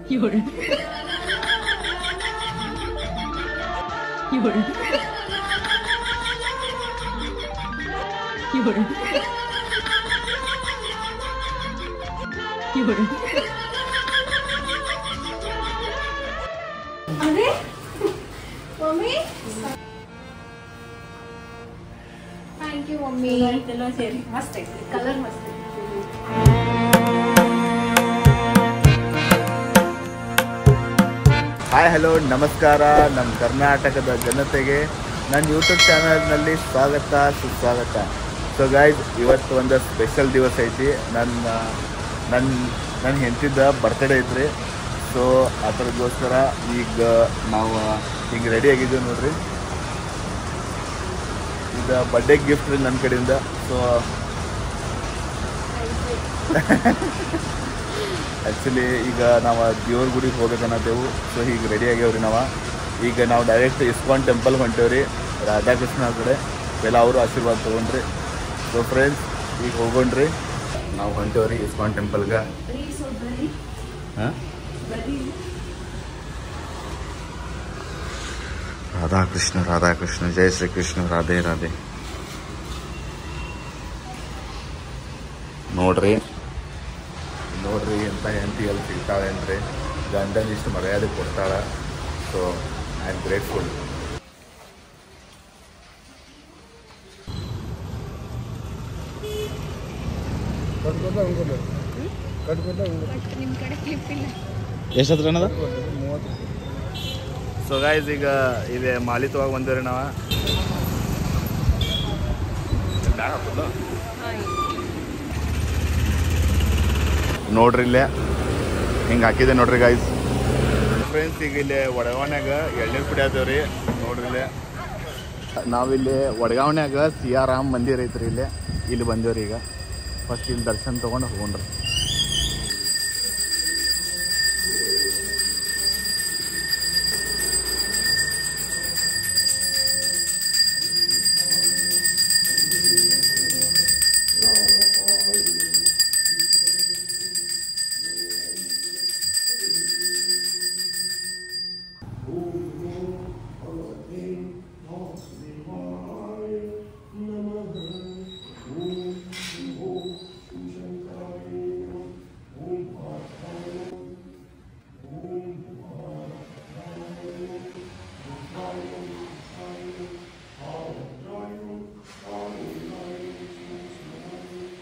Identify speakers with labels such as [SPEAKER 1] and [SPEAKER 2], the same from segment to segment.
[SPEAKER 1] 有人，有人，有人，有人。
[SPEAKER 2] अरे mummy thank you mummy चलो सरी मस्त है कलर मस्त है
[SPEAKER 3] ಹಾಯ್ ಹಲೋ ನಮಸ್ಕಾರ ನಮ್ಮ ಕರ್ನಾಟಕದ ಜನತೆಗೆ ನನ್ನ ಯೂಟ್ಯೂಬ್ ಚಾನಲ್ನಲ್ಲಿ ಸ್ವಾಗತ ಸುಸ್ವಾಗತ. ಸೊ ಗೈಸ್, ಇವತ್ತು ಒಂದು ಸ್ಪೆಷಲ್ ದಿವಸ ಐತಿ. ನನ್ನ ಹೆಂಡತಿದ ಬರ್ತ್ಡೇ ಐತ್ರಿ. ಸೊ ಅದಕ್ಕೋಸ್ಕರ ಈಗ ನಾವು ಹಿಂಗೆ ರೆಡಿ ಆಗಿದ್ದೀವಿ ನೋಡ್ರಿ. ಇದು ಬರ್ಡೇ ಗಿಫ್ಟ್ ರೀ ನನ್ನ ಕಡೆಯಿಂದ. ಸೊ ಆ್ಯಕ್ಚುಲಿ ಈಗ ನಾವು ದೇವ್ರ ಗುಡಿಗೆ ಹೋಗ್ಬೇಕನ್ನತ್ತೇವು. ಸೊ ಈಗ ರೆಡಿ ಆಗ್ಯಾವ್ರಿ ನಾವು. ಈಗ ನಾವು ಡೈರೆಕ್ಟ್ ಇಸ್ಕಾನ್ ಟೆಂಪಲ್ಗೆ ಹೊಂಟೇವ್ರಿ, ರಾಧಾಕೃಷ್ಣ ಕಡೆ. ಎಲ್ಲ ಅವರು ಆಶೀರ್ವಾದ ತೊಗೊಂಡ್ರಿ. ಸೊ ಫ್ರೆಂಡ್ಸ್, ಈಗ ಹೋಗೋಣ್ರಿ. ನಾವು ಹೊಂಟೇವ್ರಿ ಇಸ್ಕಾನ್ ಟೆಂಪಲ್ಗೆ. ಹಾಂ, ರಾಧಾಕೃಷ್ಣ ರಾಧಾಕೃಷ್ಣ, ಜಯ ಶ್ರೀಕೃಷ್ಣ, ರಾಧೆ ರಾಧೆ. ನೋಡ್ರಿ ಅಂತ ಹೆಂಡತಿ ಎಲ್ಲಿ ಸಿಗ್ತಾಳೆ ಅಂದರೆ ಗಂಡನ ಇಷ್ಟು ಮರ್ಯಾದೆ ಕೊಡ್ತಾಳೆ. So I am grateful. ಎಷ್ಟು ಹತ್ರ ಏನದ? ಸೊ ಗೈಸ್, ಈಗ ಇದೆ ಮಾಲಿತವಾಗಿ ಬಂದೇವ್ರಿ ನಾವು. ನೋಡ್ರಿ ಇಲ್ಲೇ ಹಿಂಗೆ ಹಾಕಿದೆ ನೋಡ್ರಿ ಗೈಸ್. ಫ್ರೆಂಡ್ಸ್, ಈಗ ಇಲ್ಲಿ ವಡಗಾವ್ನ್ಯಾಗ ಎಳ್ನೀರು ಕುಡಿಯತ್ತೇವ್ರಿ. ನೋಡ್ರಿ ಇಲ್ಲೇ ನಾವಿಲ್ಲಿ ವಡಗಾವ್ನ್ಯಾಗ ಸಿಯಾರಾಮ್ ಮಂದಿರ ಐತ್ರಿ. ಇಲ್ಲಿ ಬಂದೇವ್ರಿ. ಈಗ ಫಸ್ಟ್ ಇಲ್ಲಿ ದರ್ಶನ ತೊಗೊಂಡು ಹೋಗೋಣ್ರಿ.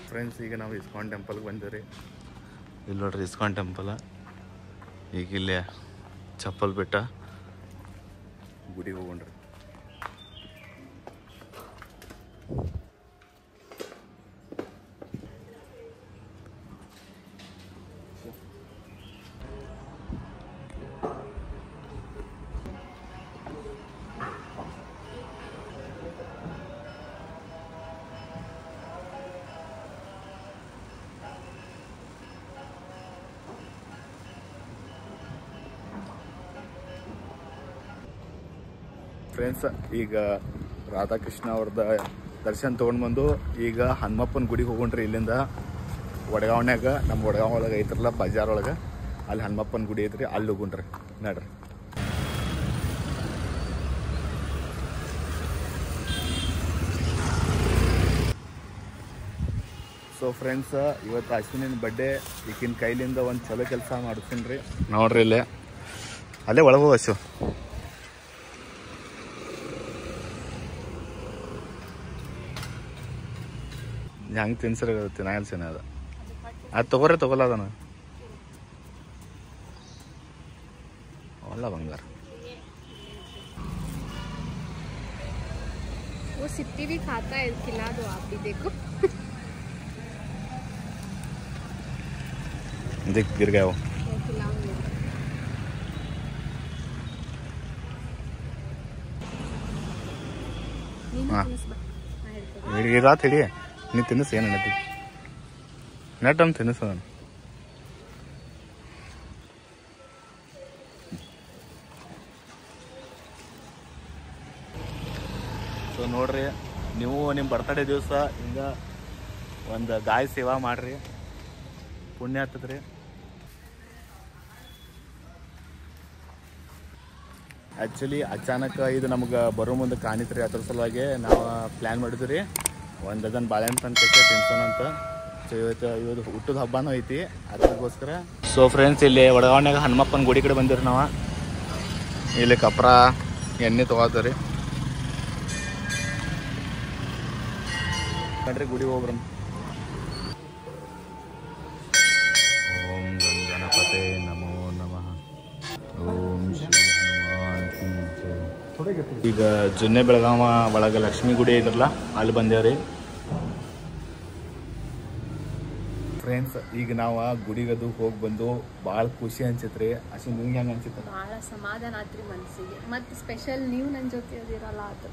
[SPEAKER 3] ಫ್ರೆಂಡ್ಸ್, ಈಗ ನಾವು ಇಸ್ಕಾನ್ ಟೆಂಪಲ್ಗೆ ಬಂದೇವ್ರಿ. ಇಲ್ಲಿ ನೋಡ್ರಿ ಇಸ್ಕಾನ್ ಟೆಂಪಲ್. ಈಗ ಇಲ್ಲೇ ಚಪ್ಪಲ್ ಬಿಟ್ಟ ಗುಡಿಗೆ ಹೋಗೋಣ್ರಿ. ಫ್ರೆಂಡ್ಸ್, ಈಗ ರಾಧಾಕೃಷ್ಣ ಅವ್ರದ ದರ್ಶನ ತೊಗೊಂಡ್ಬಂದು ಈಗ ಹನುಮಪ್ಪನ ಗುಡಿಗೆ ಹೋಗೋಣ್ರಿ. ಇಲ್ಲಿಂದ ವಡಗಾವ್ನ್ಯಾಗ, ನಮ್ಮ ವಡಗಾವ್ ಒಳಗೆ ಐತ್ರಲ್ಲ ಬಜಾರ್ ಒಳಗೆ, ಅಲ್ಲಿ ಹನುಮಪ್ಪನ ಗುಡಿ ಐತ್ರಿ, ಅಲ್ಲಿ ಹೋಗೋಣ್ರಿ. ನಡ್ರಿ. ಸೊ ಫ್ರೆಂಡ್ಸ್, ಇವತ್ತು ಅಶ್ವಿನಿನ ಬರ್ಡೇ. ಈಗಿನ ಕೈಲಿಂದ ಒಂದು ಚಲೋ ಕೆಲಸ ಮಾಡಿಸ್ತೀನಿ ರೀ. ನೋಡ್ರಿ ಇಲ್ಲೇ ಅಲ್ಲೇ ಒಳಗೆ ಹೋಗು ಅಶು. ಹೆಂಗೆ ತಿನ್ಸರಿ ತಿನ್ನಾಗಲ್ಲ ಸೇನೆ ಅದು ತೊಗೊರೆ ತೊಗೊಲ್ಲ ಅದನ್ನು. ಒಳ್ಳೆ ಬಂಗಾರ.
[SPEAKER 2] वो सिट्टी भी खाता है, खिला दो आप भी. देखो
[SPEAKER 3] देख गिर गया वो. ರಾತ್ ಹಿಡಿಯ ನೀ ತಿನ್ನಿಸ್. ಏನು ನೆಟ್ಟಮ್ ತಿನ್ನಿಸೋದ. ಸೊ ನೋಡ್ರಿ, ನೀವು ನಿಮ್ಮ ಬರ್ತಡೇ ದಿವಸ ಹಿಂಗೆ ಒಂದು ಗಾಯ ಸೇವಾ ಮಾಡಿರಿ, ಪುಣ್ಯ ಆಗ್ತದ್ರಿ. ಆ್ಯಕ್ಚುಲಿ ಅಚಾನಕ್ ಇದು ನಮ್ಗೆ ಬರೋ ಮುಂದೆ ಕಾಣಿತ್ರಿ, ಅದ್ರ ಸಲುವಾಗಿ ನಾವು ಪ್ಲ್ಯಾನ್ ಮಾಡಿದ್ವಿ ರೀ ಒಂದು ಡಜನ್ ಬಾಳೆಹಣ್ಣು ತಂದು ತಿನ್ಸೋಣ ಅಂತ. ಸೊ ಇವತ್ತು ಹುಟ್ಟದ ಹಬ್ಬನೂ ಐತಿ, ಅದಕ್ಕೋಸ್ಕರ. ಸೊ ಫ್ರೆಂಡ್ಸ್, ಇಲ್ಲಿ ವಡಗಾವನ್ಯಾಗ ಹನುಮಪ್ಪನ ಗುಡಿ ಕಡೆ ಬಂದಿರಿ ನಾವು. ಇಲ್ಲಿ ಕಪ್ರ ಎಣ್ಣೆ ತೊಗೋತೀವಿ ಕಣ್ರಿ, ಗುಡಿ ಹೋಗ್ರ. ಓಂ ಗಣಪತೆ ನಮೋ ನಮಃ. ಓಂ ಶ್ರೀ ಹನುಮಾನ್ ಕೀ ಜೈ. ಈಗ ಜೊನ್ನೆ ಬೆಳಗಾವ ಒಳಗೆ ಲಕ್ಷ್ಮೀ ಗುಡಿ ಐತ್ರಲ್ಲ, ಅಲ್ಲಿ ಬಂದೇವ್ರಿ ಫ್ರೆಂಡ್ಸ್. ಈಗ ನಾವು ಗುಡಿಗದು ಹೋಗಿ ಬಂದು ಭಾಳ ಖುಷಿ ಅನ್ಸಿತ್ರಿ. ಅಷ್ಟು ನಿಮ್ಗೆ ಹೆಂಗೆ ಅನ್ಸಿತ್ತು?
[SPEAKER 2] ಭಾಳ ಸಮಾಧಾನ ಆತ್ರಿ ಮನಸ್ಸಿಗೆ. ಮತ್ತು ಸ್ಪೆಷಲ್ ನೀವು ನನ್ನ ಜೊತೆ ಅದಿರಲ್ಲ ಅದು.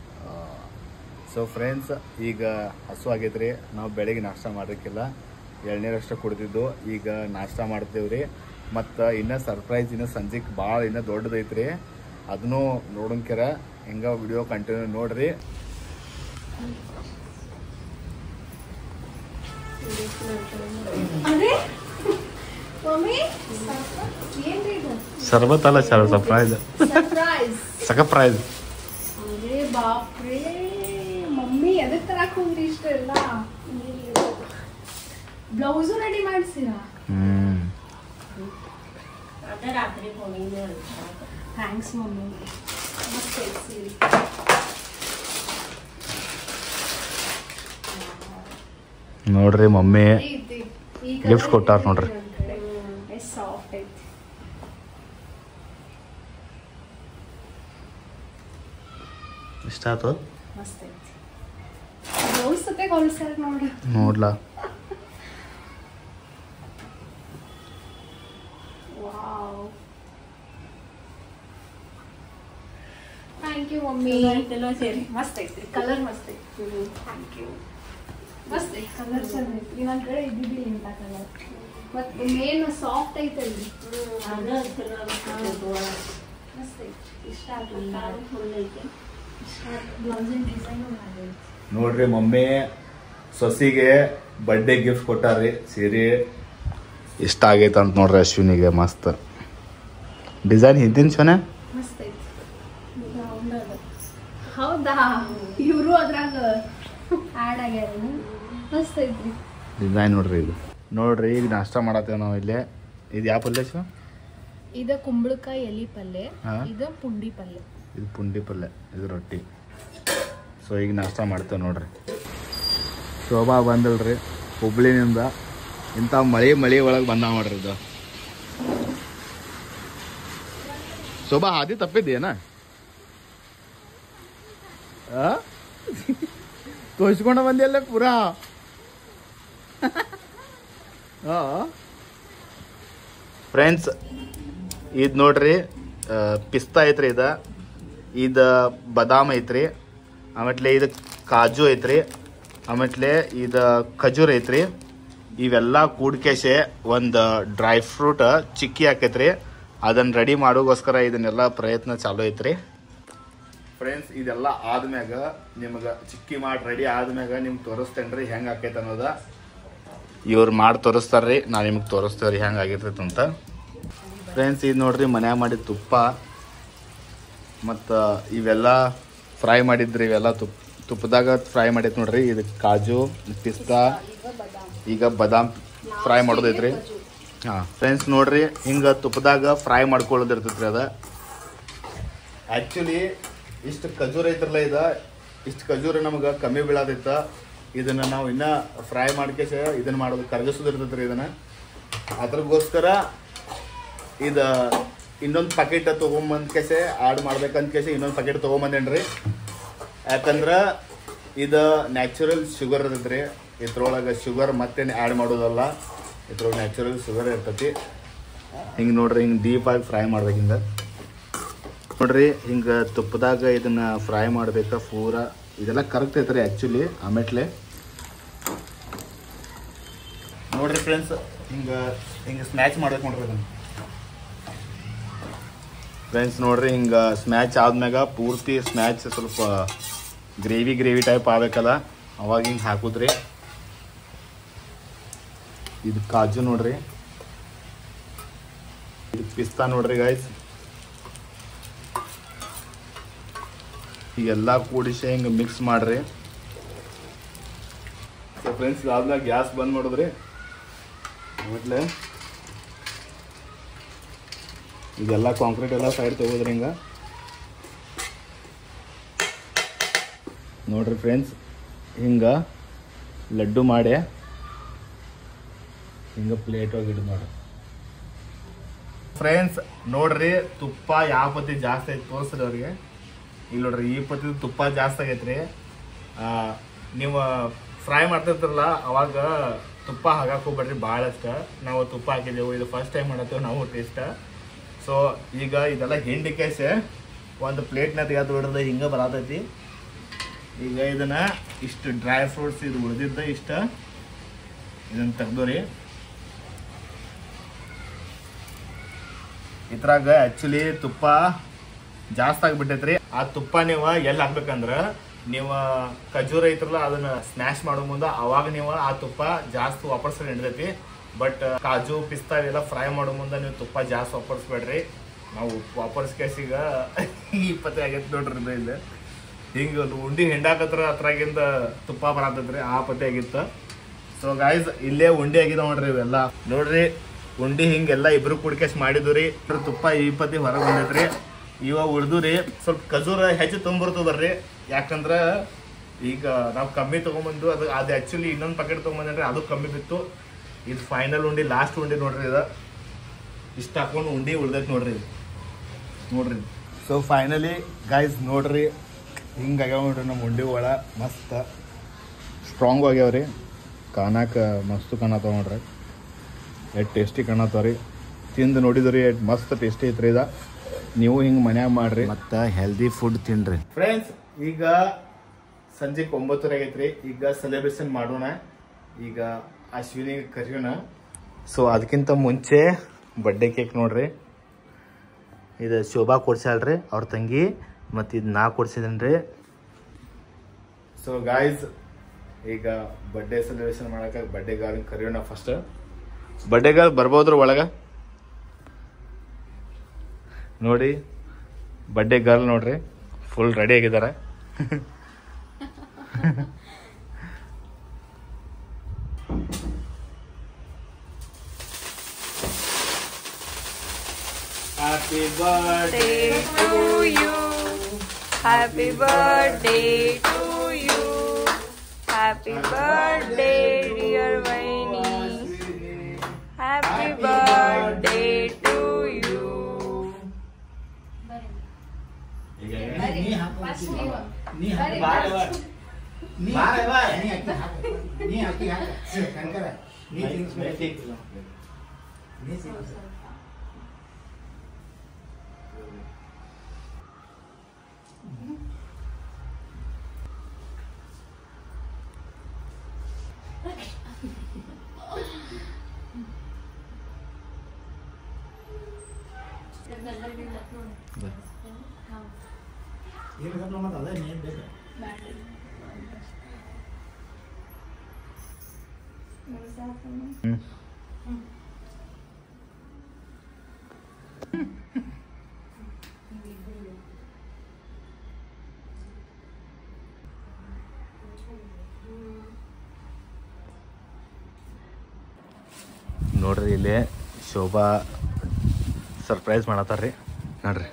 [SPEAKER 3] ಸೊ ಫ್ರೆಂಡ್ಸ್, ಈಗ ಹಸು ಆಗೈತ್ರಿ. ನಾವು ಬೆಳಗ್ಗೆ ನಾಷ್ಟ ಮಾಡೋಕ್ಕಿಲ್ಲ, ಎಳ್ನೀರಷ್ಟೇ ಕುಡ್ದಿದ್ದು. ಈಗ ನಾಷ್ಟ ಮಾಡ್ತೇವ್ರಿ. ಮತ್ತು ಇನ್ನೂ ಸರ್ಪ್ರೈಸ್ ಇನ್ನೂ ಸಂಜೆಗೆ ಭಾಳ ಇನ್ನೂ ದೊಡ್ಡದೈತ್ರಿ, ಅದನ್ನು ನೋಡೋಂಕ್ಯಾರ. ಹೆಂಗ ವಿಡಿಯೋ ಕಂಟಿನ್ಯೂ ನೋಡ್ರಿ. ಸರ್ಬತ್ ಅಲ್ಲ ಸರ್, ಸರ್ಪ್ರೈಸ್. ಸರ್ಪ್ರೈಸ್.
[SPEAKER 2] ಅರೇ ಬಾಪ್ರೇ ಮಮ್ಮಿ, ಎದಕ್ಕೆ ತರಕ್ಕೆ ಹೋಗ್ರಿ ಇಷ್ಟ ಎಲ್ಲ? ಬ್ಲೌಸು ರೆಡಿ ಮಾಡಿಸಿರಾ? Thanks mummy. ಮಸ್ತ್ ಸೀರೆ.
[SPEAKER 3] ನೋಡ್ರಿ ಮಮ್ಮಿ ಗಿಫ್ಟ್ ಕೊಟ್ಟಾರ ನೋಡ್ರಿ.
[SPEAKER 2] ಸಾಫ್ಟ್ ಐತಿ.
[SPEAKER 3] ಇಷ್ಟ ಆಯ್ತು?
[SPEAKER 2] ಮಸ್ತ್ ಐತಿ. ಬ್ಲೌಸ್ ಸತೆ ಹೊಲ್ಸಾರ ನೋಡ್ರಿ.
[SPEAKER 3] ನೋಡ್ಲಾ?
[SPEAKER 2] Wow, thank you mummy. ಸೇರಿ ಮಸ್ತ್ ಐತಿ, ಕಲರ್ ಮಸ್ತ್ ಐತಿ. Thank you. ಮಸ್ತ್ ಐತಿ, ಕಲರ್ ಚಂದ ಐತಿ. ನನ್ನ ಕಡೆ ಇದ್ದಿದ್ದಿಲ್ಲ ಇಂಥ ಕಲರ್. ಮತ್ತು ಮೇನ್ ಸಾಫ್ಟ್ ಐತಲ್ರಿ, ಮಸ್ತ್ ಐತಿ. ಇಷ್ಟ ಆಗ್ತದೆ. ಫುಲ್ ಐತಿ. ಬ್ಲೌಸಿನ ಡಿಸೈನು ಮಾಡೈತಿ.
[SPEAKER 3] ನೋಡ್ರಿ ಮಮ್ಮಿ ಸೊಸಿಗೆ ಬರ್ಡೇ ಗಿಫ್ಟ್ ಕೊಟ್ಟಾರ್ರಿ, ಸೀರೆ. ಇಷ್ಟ ಆಗೈತೆ ಅಂತ ನೋಡ್ರಿ ಅಶ್ವಿನಿಗೆ. ಮಸ್ತ್ ಡಿಸೈನ್ ಹಿಂದಿನ ಚೊನೆ
[SPEAKER 2] ಮಸ್ತ್ ಐತಿ. ಹೌದಾ, ಇವರು ಅದ್ರಾಗ ಆ್ಯಡ್ ಆಗ್ಯಾರ. ಮಸ್ತ್ ಐತ್ರಿ
[SPEAKER 3] ಡಿಸೈನ್. ನೋಡ್ರಿ ಇದು ನೋಡ್ರಿ. ಈಗ ನಾಷ್ಟ ಮಾಡತ್ತೇವೆ ನಾವು ಇಲ್ಲಿ. ಇದು ಯಾವ ಪಲ್ಯ ಶಿವ?
[SPEAKER 2] ಇದು ಕುಂಬಳಕಾಯಿ ಎಲಿ ಪಲ್ಯ,
[SPEAKER 3] ಹಾ.
[SPEAKER 2] ಇದು ಪುಂಡಿ ಪಲ್ಯ.
[SPEAKER 3] ಇದು ಪುಂಡಿ ಪಲ್ಯ, ಇದು ರೊಟ್ಟಿ. ಸೊ ಈಗ ನಾಷ್ಟ ಮಾಡ್ತೇವೆ ನೋಡ್ರಿ. ಶೋಭಾ ಬಂದಲ್ರಿ ಹುಬ್ಳಿನಿಂದ. ಇಂಥ ಮಳೆ ಒಳಗೆ ಬಂದ ಮಾಡ್ರಿ ಇದು. ಶೋಭಾ ಹಾದಿ ತಪ್ಪಿದ್ದೇನ? ತೋರಿಸ್ಕೊಂಡ ಬಂದಿಲ್ಲ ಪೂರಾ. ಫ್ರೆಂಡ್ಸ್, ಇದು ನೋಡ್ರಿ ಪಿಸ್ತಾ ಐತ್ರಿ. ಇದು ಬದಾಮ್ ಐತ್ರಿ. ಆಮೇಲೆ ಇದು ಕಾಜು ಐತ್ರಿ. ಆಮೇಲೆ ಇದು ಖಜೂರ್ ಐತ್ರಿ. ಇವೆಲ್ಲ ಕೂಡ್ಕೇಶೆ ಒಂದು ಡ್ರೈ ಫ್ರೂಟ್ ಚಿಕ್ಕಿ ಹಾಕೈತ್ರಿ. ಅದನ್ನು ರೆಡಿ ಮಾಡೋಗೋಸ್ಕರ ಇದನ್ನೆಲ್ಲ ಪ್ರಯತ್ನ ಚಾಲೂ ಐತ್ರಿ. ಫ್ರೆಂಡ್ಸ್, ಇದೆಲ್ಲ ಆದ್ಮ್ಯಾಗ ನಿಮ್ಗೆ ಚಿಕ್ಕಿ ಮಾಡಿ ರೆಡಿ ಆದ್ಮ್ಯಾಗ ನಿಮ್ಗೆ ತೋರಿಸ್ತೇನೆ ರೀ ಹೆಂಗೆ ಆಕೈತೆ ಅನ್ನೋದ. ಇವ್ರು ಮಾಡಿ ತೋರಿಸ್ತಾರ್ರಿ, ನಾನು ನಿಮ್ಗೆ ತೋರಿಸ್ತೇವ್ರಿ ಹೆಂಗೆ ಆಗಿರ್ತೈತೆ ಅಂತ. ಫ್ರೆಂಡ್ಸ್, ಇದು ನೋಡ್ರಿ ಮನ್ಯಾಗ ಮಾಡಿದ ತುಪ್ಪ ಮತ್ತು ಇವೆಲ್ಲ ಫ್ರೈ ಮಾಡಿದ್ರಿ. ಇವೆಲ್ಲ ತುಪ್ಪದಾಗ ಫ್ರೈ ಮಾಡೈತೆ ನೋಡ್ರಿ. ಇದು ಕಾಜು, ಪಿಸ್ತಾ, ಈಗ ಬಾದಾಮ್ ಫ್ರೈ ಮಾಡೋದೈತ್ರಿ. ಹಾಂ ಫ್ರೆಂಡ್ಸ್, ನೋಡ್ರಿ ಹಿಂಗೆ ತುಪ್ಪದಾಗ ಫ್ರೈ ಮಾಡ್ಕೊಳ್ಳೋದಿರ್ತೈತ್ರಿ. ಅದು ಆ್ಯಕ್ಚುಲಿ ಇಷ್ಟು ಖಜೂರ್ ಐತ್ರಲ್ಲ, ಇಷ್ಟು ಖಜೂರು ನಮ್ಗೆ ಕಮ್ಮಿ ಬೀಳೋದೈತ. ಇದನ್ನು ನಾವು ಇನ್ನೂ ಫ್ರೈ ಮಾಡ್ಕೇಶ ಇದನ್ನು ಮಾಡೋದು ಕರಗಿಸೋದಿರ್ತೈತೆ ರೀ. ಇದನ್ನು ಅದ್ರಗೋಸ್ಕರ ಇದು ಇನ್ನೊಂದು ಪ್ಯಾಕೆಟ್ ತೊಗೊಂಬಂದ್ಕೇಸೆ ಆ್ಯಡ್ ಮಾಡ್ಬೇಕಂದ್ಕೇಸೆ ಇನ್ನೊಂದು ಪ್ಯಾಕೆಟ್ ತೊಗೊಂಬಂದೇನ್ರಿ. ಯಾಕಂದ್ರೆ ಇದು ನ್ಯಾಚುರಲ್ ಶುಗರ್ ಇರ್ತೈತೆ ರೀ. ಇದ್ರೊಳಗೆ ಶುಗರ್ ಮತ್ತೇನು ಆ್ಯಡ್ ಮಾಡೋದಲ್ಲ, ಇದ್ರೊಳಗೆ ನ್ಯಾಚುರಲ್ ಶುಗರ್ ಇರ್ತೈತಿ. ಹಿಂಗೆ ನೋಡ್ರಿ, ಹಿಂಗೆ ಡೀಪಾಗಿ ಫ್ರೈ ಮಾಡ್ಬೇಕು. ಹಿಂಗೆ ನೋಡ್ರಿ, ಹಿಂಗೆ ತುಪ್ಪದಾಗ ಇದನ್ನು ಫ್ರೈ ಮಾಡ್ಬೇಕು ಪೂರ. ಇದೆಲ್ಲ ಕರೆಕ್ಟ್ ಐತ್ರಿ ಆ್ಯಕ್ಚುಲಿ. ಆಮೇಲೆ ನೋಡ್ರಿ ಫ್ರೆಂಡ್ಸ್, ಹಿಂಗೆ ಸ್ಮ್ಯಾಚ್ ಮಾಡ್ಬೇಕು ನೋಡ್ರಿ ಅದನ್ನು. ಫ್ರೆಂಡ್ಸ್ ನೋಡ್ರಿ, ಹಿಂಗೆ ಸ್ಮ್ಯಾಚ್ ಆದ್ಮ್ಯಾಗ ಪೂರ್ತಿ ಸ್ಮ್ಯಾಚ್ ಸ್ವಲ್ಪ ಗ್ರೇವಿ ಟೈಪ್ ಆಗ್ಬೇಕಲ್ಲ, ಅವಾಗ ಹಿಂಗೆ ಹಾಕುದ್ರಿ. ಇದು ಕಾಜು ನೋಡ್ರಿ, ಇದು ಪಿಸ್ತಾ ನೋಡ್ರಿ ಗೈಸ್. ಈಗೆಲ್ಲ ಕೂಡಿಸಿ ಹಿಂಗೆ ಮಿಕ್ಸ್ ಮಾಡ್ರಿ. ಸೊ ಫ್ರೆಂಡ್ಸ್ ಇದಾದ್ಮೇಲೆ ಗ್ಯಾಸ್ ಬಂದ್ ಮಾಡಿದ್ರಿ ಆಮೇಲೆ ಇದೆಲ್ಲ ಕಾಂಕ್ರೀಟ್ ಎಲ್ಲ ಸೈಡ್ ತೆಗೋದ್ರಿ. ಹಿಂಗೆ ನೋಡ್ರಿ ಫ್ರೆಂಡ್ಸ್, ಹಿಂಗೆ ಲಡ್ಡು ಮಾಡಿ ಹಿಂಗೆ ಪ್ಲೇಟ್ ಒಳಗೆ ಇಡು ನೋಡ್ರಿ ಫ್ರೆಂಡ್ಸ್. ನೋಡ್ರಿ ತುಪ್ಪ ಯಾವ ಪತಿ ಜಾಸ್ತಿ ಐತಿ ತೋರಿಸ್ರಿ ಅವ್ರಿಗೆ. ಇಲ್ಲಿ ನೋಡ್ರಿ ಈ ಪತಿ ತುಪ್ಪ ಜಾಸ್ತಿ ಆಗೈತ್ರಿ. ನೀವು ಫ್ರೈ ಮಾಡ್ತಿರ್ತಾರಲ್ಲ ಅವಾಗ ತುಪ್ಪ ಹಾಕಕ್ಕೆ ಹೋಗ್ಬೇಡ್ರಿ ಭಾಳಷ್ಟ. ನಾವು ತುಪ್ಪ ಹಾಕಿದ್ದೆವು, ಇದು ಫಸ್ಟ್ ಟೈಮ್ ಮಾಡತ್ತೇವೆ ನಾವು ಟೇಸ್ಟ್. ಸೊ ಈಗ ಇದೆಲ್ಲ ಹಿಂಡಿ ಕೇಸೆ ಒಂದು ಪ್ಲೇಟ್ನ ತೆಗೆದು ಬಿಡ್ದೆ ಹಿಂಗೆ ಬರತೈತಿ. ಈಗ ಇದನ್ನ ಇಷ್ಟು ಡ್ರೈ ಫ್ರೂಟ್ಸ್ ಇದು ಉಳಿದಿದ್ದ ಇಷ್ಟ ಇದನ್ನ ತೆಗ್ದೋರಿ. ಇದ್ರಾಗ ಆ್ಯಕ್ಚುಲಿ ತುಪ್ಪ ಜಾಸ್ತಿ ಆಗಿಬಿಟ್ಟೈತ್ರಿ. ಆ ತುಪ್ಪ ನೀವು ಎಲ್ಲಿ ಹಾಕ್ಬೇಕಂದ್ರೆ ನೀವು ಖಜೂರ ಐತ್ರಲ್ಲ ಅದನ್ನ ಸ್ಮ್ಯಾಶ್ ಮಾಡೋ ಮುಂದೆ ಅವಾಗ ನೀವು ಆ ತುಪ್ಪ ಜಾಸ್ತಿ ವಾಪರ್ಸ ಹಿಡಿದೈತಿ. ಬಟ್ ಕಾಜು ಪಿಸ್ತಾ ಇವೆಲ್ಲ ಫ್ರೈ ಮಾಡೋ ಮುಂದೆ ನೀವು ತುಪ್ಪ ಜಾಸ್ತಿ ವಾಪರ್ಸ್ಬೇಡ್ರಿ. ನಾವು ವಾಪರ್ಸ್ ಕೇಸಿಗ 20 ಆಗೈತೆ ನೋಡ್ರಿ ಇಲ್ಲಿ. ಹಿಂಗೆ ಉಂಡಿ ಹಿಂಡಾಕತ್ರ ಅದ್ರಾಗಿಂದ ತುಪ್ಪ ಬರತೈತ್ರಿ, ಆ ಪತಿ ಆಗಿತ್ತು. ಸೊ ಗಾಯ್ಸ್ ಇಲ್ಲೇ ಉಂಡಿ ಆಗಿದಾವ ನೋಡ್ರಿ ಇವೆಲ್ಲ. ನೋಡ್ರಿ ಉಂಡಿ ಹಿಂಗೆಲ್ಲ ಇಬ್ರು ಕುಡ್ಕೇಶ್ ಮಾಡಿದ್ವಿ ರೀ. ತುಪ್ಪ 20 ಹೊರಗೆ ಬಂದೈತ್ರಿ. ಇವಾಗ ಉಳ್ದು ರೀ ಸ್ವಲ್ಪ ಖಜೂರ ಹೆಚ್ಚು ತೊಗೊಂಬರ್ತು ಬರ್ರಿ. ಯಾಕಂದ್ರೆ ಈಗ ನಾವು ಕಮ್ಮಿ ತೊಗೊಂಬಂದು ಅದು ಆ್ಯಕ್ಚುಲಿ ಇನ್ನೊಂದು ಪ್ಯಾಕೆಟ್ ತೊಗೊಂಬಂದ್ರಿ, ಅದು ಕಮ್ಮಿ ಬಿತ್ತು. ಇದು ಫೈನಲ್ ಉಂಡಿ, ಲಾಸ್ಟ್ ಉಂಡಿ ನೋಡ್ರಿ. ಇದು ಇಷ್ಟು ಹಾಕೊಂಡು ಉಂಡಿ ಉಳ್ದೈತೆ ನೋಡ್ರಿ ಇದು ನೋಡ್ರಿ. ಸೊ ಫೈನಲಿ ಗೈಸ್ ನೋಡ್ರಿ ಹಿಂಗಾಗ್ಯಾವ ನೋಡ್ರಿ ನಮ್ಮ ಉಂಡಿ ಒಳ ಮಸ್ತ್ ಸ್ಟ್ರಾಂಗ್ ಆಗ್ಯಾವ್ರಿ. ಕಾಣಾಕ ಮಸ್ತ್ ಕಾಣತ್ತಾವ ನೋಡ್ರಿ, ಎಷ್ಟು ಟೇಸ್ಟಿ ಕಾಣತ್ತಾವ ರೀ. ತಿಂದು ನೋಡಿದ್ರಿ ಎಷ್ಟು ಮಸ್ತ್ ಟೇಸ್ಟಿ ಐತ್ರಿ. ಇದು ನೀವು ಹಿಂಗೆ ಮನ್ಯಾಗ ಮಾಡ್ರಿ ಮತ್ತು ಹೆಲ್ದಿ ಫುಡ್ ತಿನ್ರಿ ಫ್ರೆಂಡ್ಸ್. ಈಗ ಸಂಜೆ 9 ಆಗೈತ್ರಿ. ಈಗ ಸೆಲೆಬ್ರೇಷನ್ ಮಾಡೋಣ. ಈಗ ಅಶ್ವಿನಿ ಕರೆಯೋಣ. ಸೊ ಅದಕ್ಕಿಂತ ಮುಂಚೆ ಬರ್ಡೇ ಕೇಕ್ ನೋಡ್ರಿ. ಇದು ಶೋಭಾ ಕೊಡ್ಸ್ಯಾಳ್ರಿ ಅವ್ರ ತಂಗಿ, ಮತ್ತು ಇದು ನಾ ಕೊಡ್ಸಿದ್ದೀನಿ ರೀ. ಸೊ ಗಾಯ್ಸ್ ಈಗ ಬರ್ಡೇ ಸೆಲೆಬ್ರೇಷನ್ ಮಾಡೋಕೆ ಬರ್ಡೇ ಗರ್ಲ್ ಕರೆಯೋಣ. ಫಸ್ಟ್ ಬರ್ಡೇ ಗರ್ಲ್ ಬರ್ಬೋದ್ರ ಒಳಗೆ ನೋಡಿ. ಬರ್ಡೇ ಗರ್ಲ್ ನೋಡ್ರಿ ಫುಲ್ ರೆಡಿ ಆಗಿದ್ದಾರೆ. Happy birthday to you.
[SPEAKER 4] Happy birthday to you. Happy birthday dear Vaini. Happy birthday to you.
[SPEAKER 3] ನೋಡ್ರಿ ಇಲ್ಲಿ ಶೋಭಾ ಸರ್ಪ್ರೈಸ್ ಮಾಡತ್ತಾರ್ರಿ ನೋಡ್ರಿ.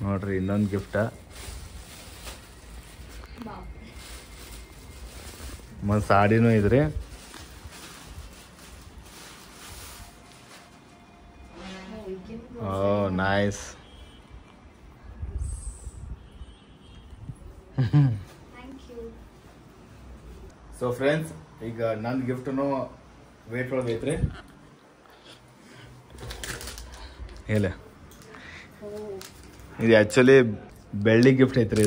[SPEAKER 3] ನೋಡ್ರಿ ಇನ್ನೊಂದು ಗಿಫ್ಟ. ಮತ್ತು ಸಾಡಿನೂ ಇದ್ರಿ. ಓ ನೈಸ್. ಸೊ ಫ್ರೆಂಡ್ಸ್ ಈಗ ನನ್ನ ಗಿಫ್ಟನು ವೇಟ್ ಒಳಗೆ ಐತ್ರಿ. ಹೇಳ ಇದು ಆ್ಯಕ್ಚುಲಿ ಬೆಳ್ಳಿ ಗಿಫ್ಟ್ ಐತ್ರಿ.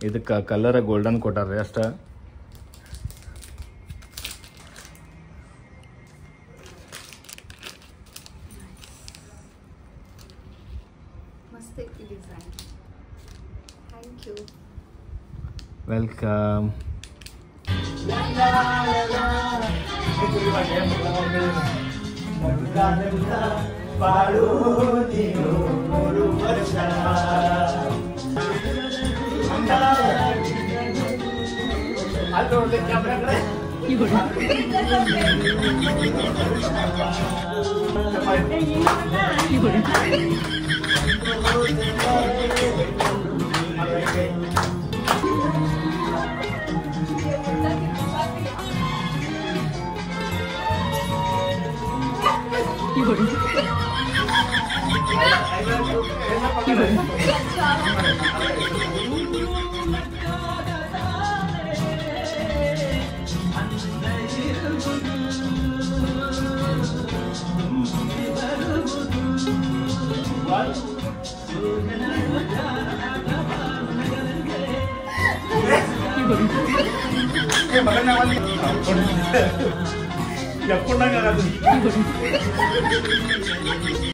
[SPEAKER 3] ಇದಕ್ಕೆ ಕಲರ್ ಗೋಲ್ಡನ್ ಕೊಟ್ಟಾರ್ರಿ ಅಷ್ಟ.
[SPEAKER 2] Thank you.
[SPEAKER 3] Welcome.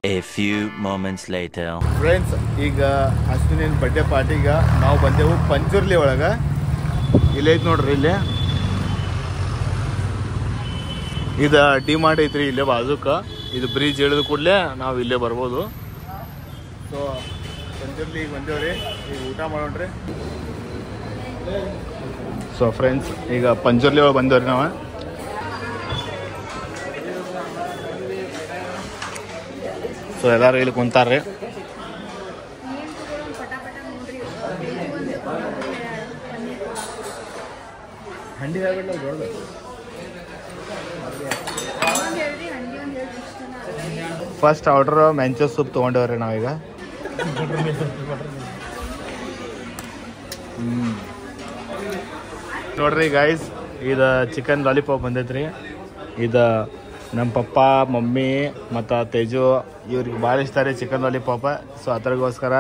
[SPEAKER 5] A few moments later.
[SPEAKER 3] Friends, ಈಗ ಅಶ್ವಿನಿನ ಬರ್ಡೇ ಪಾರ್ಟಿಗ ನಾವು ಬಂದೆವು ಪಂಜುರ್ಲಿ ಒಳಗೆ. ಇಲ್ಲೈತೆ ನೋಡ್ರಿ, ಇಲ್ಲೇ ಇದು ಡಿಮಾರ್ಟ್ ಐತ್ರಿ ಇಲ್ಲೇ ಬಾಜುಕ. ಇದು ಬ್ರಿಡ್ಜ್ ಇಳಿದ ಕೂಡಲೇ ನಾವು ಇಲ್ಲೇ ಬರ್ಬೋದು. ಸೊ ಪಂಜುರ್ಲಿ ಈಗ ಬಂದೇವ್ರಿ, ಈಗ ಊಟ ಮಾಡೋಣ್ರಿ. ಸೊ ಫ್ರೆಂಡ್ಸ್, ಈಗ ಪಂಜುರ್ಲಿ ಒಳಗೆ ಬಂದೇವ್ರಿ ನಾವು. ಸೊ ಎಲ್ಲರೂ ಇಲ್ಲಿ ಕುಂತಾರ್ರಿ. ಹಂಡಿ ಫಸ್ಟ್ ಆರ್ಡರ್ ಮೆಂಚೋ ಸೂಪ್ ತೊಗೊಂಡವ್ರಿ ನಾವೀಗ. ನೋಡ್ರಿ ಗೈಸ್, ಇದು ಚಿಕನ್ ಲಾಲಿಪಾಪ್ ಬಂದೈತ್ರಿ. ಇದು ನಮ್ಮ ಪಪ್ಪ, ಮಮ್ಮಿ ಮತ್ತು ತೇಜು ಇವ್ರಿಗೆ ಭಾಳ ಇಷ್ಟ ರೀ ಚಿಕನ್ ಲಾಲಿಪಾಪ. ಸೊ ಅದರಿಗೋಸ್ಕರ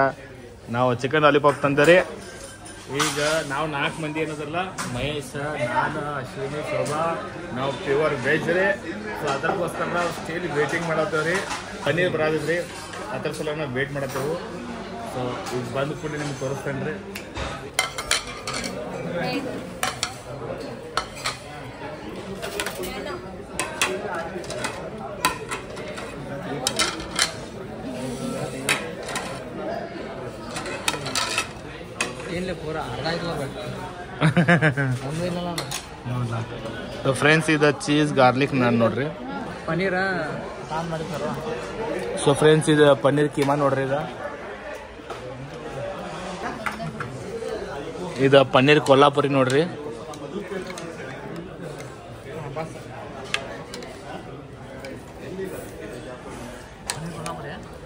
[SPEAKER 3] ನಾವು ಚಿಕನ್ ಲಾಲಿಪಾಪ್ ತಂದರಿ. ಈಗ ನಾವು 4 ಮಂದಿ ಏನದಲ್ಲ, ಮಹೇಶ್, ನಾನು, ಅಶ್ವಿನಿ, ಶೋಭಾ, ನಾವು ಪ್ಯೂರ್ ವೆಜ್ ರೀ. ಸೊ ಅದಕ್ಕೋಸ್ಕರ ನಾವು ಸ್ಟೀಲ್ ವೇಟಿಂಗ್ ಮಾಡತ್ತೇವೆ ರೀ. ಪನ್ನೀರ್ ಬರೋದ್ರಿ, ಅದ್ರ ಸಲ ನಾವು ವೇಟ್ ಮಾಡತ್ತೇವೆ. ಸೊ ಈಗ ಬಂದು ಕೂಡ ನಿಮ್ಗೆ ತೋರಿಸ್ತೇನೆ ರೀ. ಫ್ರೆಂಡ್ಸ್, ಇದು ಚೀಸ್ ಗಾರ್ಲಿಕ್ ನಾನ್ ನೋಡ್ರಿ.
[SPEAKER 6] ಪನ್ನೀರ.
[SPEAKER 3] ಸೊ ಫ್ರೆಂಡ್ಸ್, ಇದು ಪನ್ನೀರ್ ಕೀಮಾ ನೋಡ್ರಿ. ಇದು ಪನ್ನೀರ್ ಕೊಲ್ಲಾಪುರಿ ನೋಡ್ರಿ.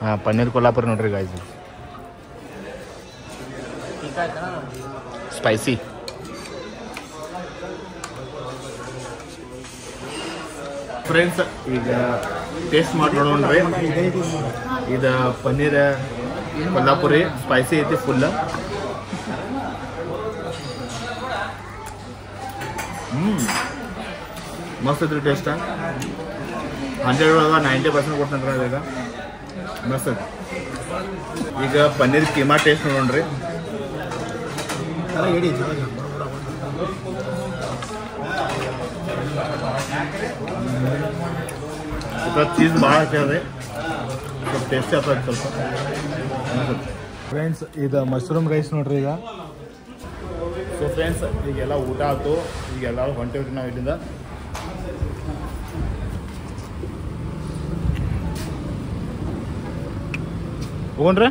[SPEAKER 3] ಹಾಂ, ಪನ್ನೀರ್ ಕೊಲ್ಲಾಪುರಿ ನೋಡ್ರಿ ಗಾಯ್ಸ್. ಸ್ಪೈಸಿ. ಫ್ರೆಂಡ್ಸ್, ಈಗ ಟೇಸ್ಟ್ ಮಾಡಿ ನೋಡೋಣ್ರಿ. ಇದು ಪನ್ನೀರ್ ಕೊಲ್ಲಾಪುರಿ ಸ್ಪೈಸಿ ಐತಿ ಫುಲ್. ಮಸ್ತ್ ಐತ್ರಿ ಟೇಸ್ಟ್. 100 ಒಳಗೆ 90% ಕೊಡ್ತಂದ್ರೆ ಈಗ ಮಸ್ತ್ ಐತಿ. ಈಗ ಪನ್ನೀರ್ ಕೀಮಾ ಟೇಸ್ಟ್ ನೋಡೋಣ್ರಿ. ಚೀಸ್ ಭಾಳ ಹಾಕ್ಯಾರ್ರಿ, ಸ್ವಲ್ಪ ಟೇಸ್ಟಿ ಆಗ್ತದೆ ಸ್ವಲ್ಪ. ಫ್ರೆಂಡ್ಸ್, ಇದು ಮಶ್ರೂಮ್ ರೈಸ್ ನೋಡ್ರಿ ಈಗ. ಸೊ ಫ್ರೆಂಡ್ಸ್, ಈಗೆಲ್ಲ ಊಟ ಆಯ್ತು, ಈಗೆಲ್ಲ ಹೊಂಟೇವ್ರಿ ನಾವು ಇಲ್ಲಿಂದ. ಹೋಗೋಣ್ರಿ.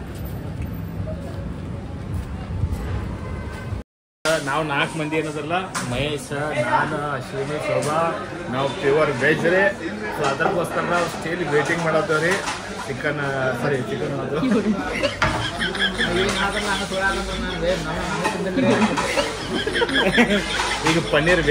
[SPEAKER 3] ನಾವು 4 ಮಂದಿ ಏನದಲ್ಲ, ಮಹೇಶ್, ನಾನು, ಅಶ್ವಿನಿ, ಶೋಭಾ, ನಾವು ಪ್ಯೂರ್ ವೆಜ್ ರೀ. ಸೊ ಅದಕ್ಕೋಸ್ಕರ ನಾವು ಸ್ಟೀಲ್ ವೇಟಿಂಗ್ ಮಾಡತ್ತೇವೆ ರೀ. ಚಿಕನ್ ಅದು ಈಗ ಪನ್ನೀರ್